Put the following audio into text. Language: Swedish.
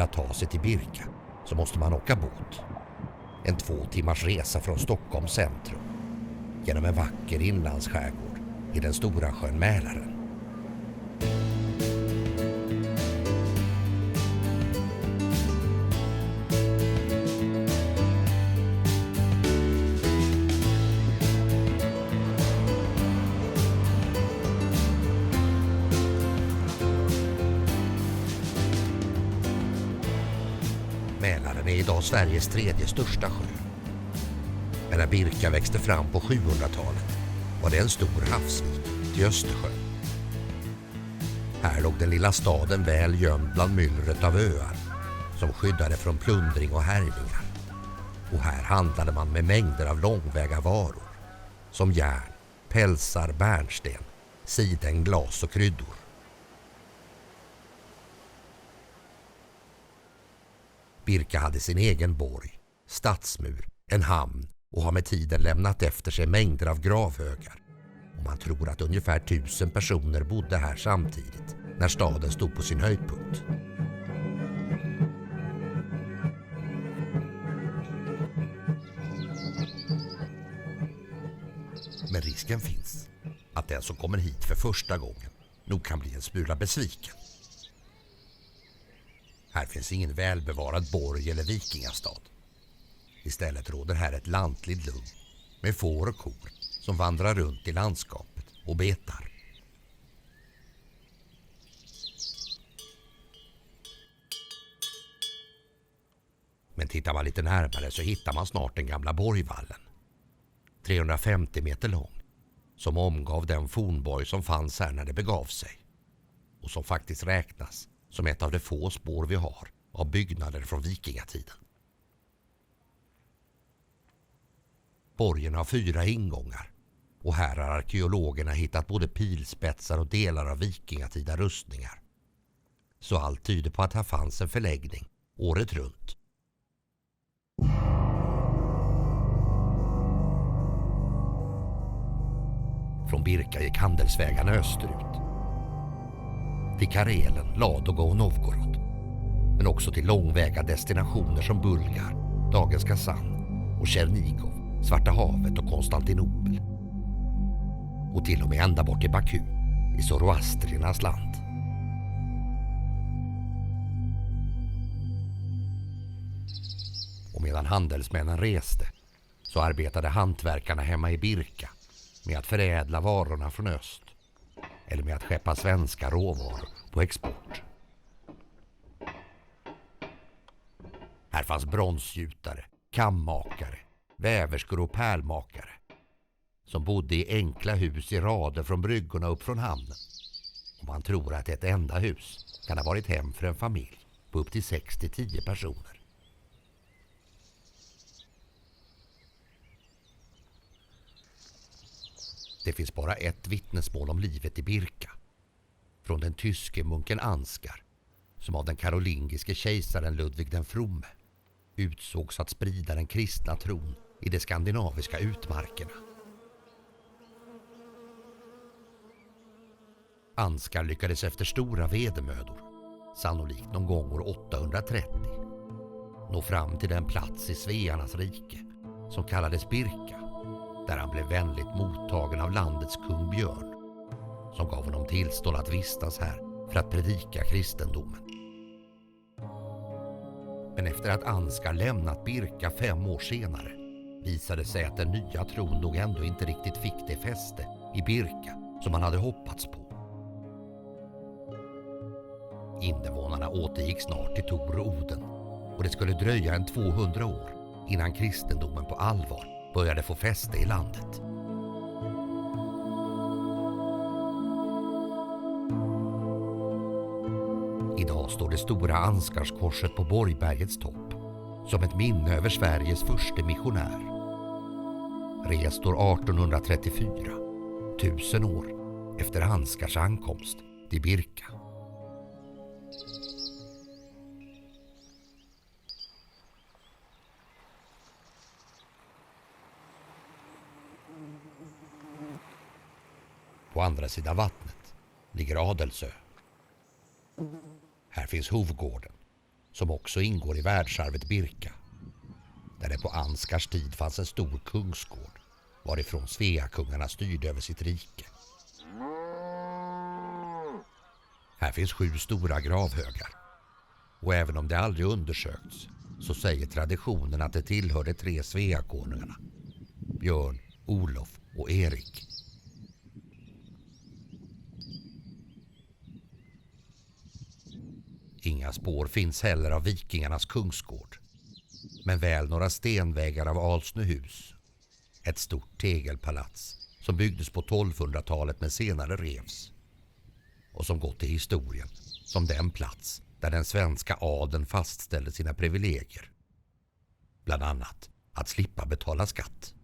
att ta sig till Birka så måste man åka båt. En 2 timmars resa från Stockholms centrum genom en vacker inlandsskärgård i den stora sjön Mälaren. Mälaren är idag Sveriges 3:e största sjö. Men när Birka växte fram på 700-talet var det en stor havsvik till Östersjön. Här låg den lilla staden väl gömd bland myllret av öar som skyddade från plundring och härjningar. Och här handlade man med mängder av långväga varor som järn, pälsar, bärnsten, siden, glas och kryddor. Birka hade sin egen borg, stadsmur, en hamn och har med tiden lämnat efter sig mängder av gravhögar. Och man tror att ungefär 1000 personer bodde här samtidigt när staden stod på sin höjdpunkt. Men risken finns att den som kommer hit för första gången nog kan bli en smula besviken. Här finns ingen välbevarad borg eller vikingastad. Istället råder här ett lantligt lugn med får och kor som vandrar runt i landskapet och betar. Men tittar man lite närmare så hittar man snart den gamla borgvallen. 350 meter lång, som omgav den fornborg som fanns här när det begav sig. Och som faktiskt räknas som ett av de få spår vi har av byggnader från vikingatiden. Borgen har 4 ingångar och här har arkeologerna hittat både pilspetsar och delar av vikingatida rustningar. Så allt tyder på att här fanns en förläggning året runt. Från Birka gick handelsvägarna österut. Till Karelen, Ladoga och Novgorod. Men också till långväga destinationer som Bulgar, dagens Kazan och Tjernigov, Svarta havet och Konstantinopel. Och till och med ända bort till Baku, i Zoroastriernas land. Och medan handelsmännen reste så arbetade hantverkarna hemma i Birka med att förädla varorna från öst eller med att skeppa svenska råvaror på export. Här fanns bronsgjutare, kammakare, väverskor och pärlmakare som bodde i enkla hus i rader från bryggorna upp från hamnen. Och man tror att ett enda hus kan ha varit hem för en familj på upp till 6-10 personer. Det finns bara ett vittnesmål om livet i Birka. Från den tyske munken Ansgar, som av den karolingiske kejsaren Ludvig den fromme utsågs att sprida den kristna tron i de skandinaviska utmarkerna. Ansgar lyckades efter stora vedermödor, sannolikt någon gång år 830, nå fram till den plats i Svearnas rike som kallades Birka, där han blev vänligt mottagen av landets kung Björn, som gav honom tillstånd att vistas här för att predika kristendomen. Men efter att Ansgar lämnat Birka 5 år senare visade sig att den nya tron nog ändå inte riktigt fick det fäste i Birka som man hade hoppats på. Invånarna återgick snart till Tor och Oden och det skulle dröja en 200 år innan kristendomen på allvar började få fäste i landet. Idag står det stora Ansgarskorset på Borgbergets topp som ett minne över Sveriges första missionär. Rest år 1834, 1000 år efter Ansgars ankomst till Birka. På andra sidan vattnet ligger Adelsö. Här finns Hovgården, som också ingår i världsarvet Birka, där det på Ansgars tid fanns en stor kungsgård varifrån Sveakungarna styrde över sitt rike. Här finns 7 stora gravhögar, och även om det aldrig undersökts så säger traditionen att det tillhör de 3 Sveakonungarna, Björn, Olof och Erik. Inga spår finns heller av vikingarnas kungsgård, men väl några stenväggar av Alsnöhus, ett stort tegelpalats som byggdes på 1200-talet men senare revs och som gått till historien som den plats där den svenska adeln fastställde sina privilegier, bland annat att slippa betala skatt.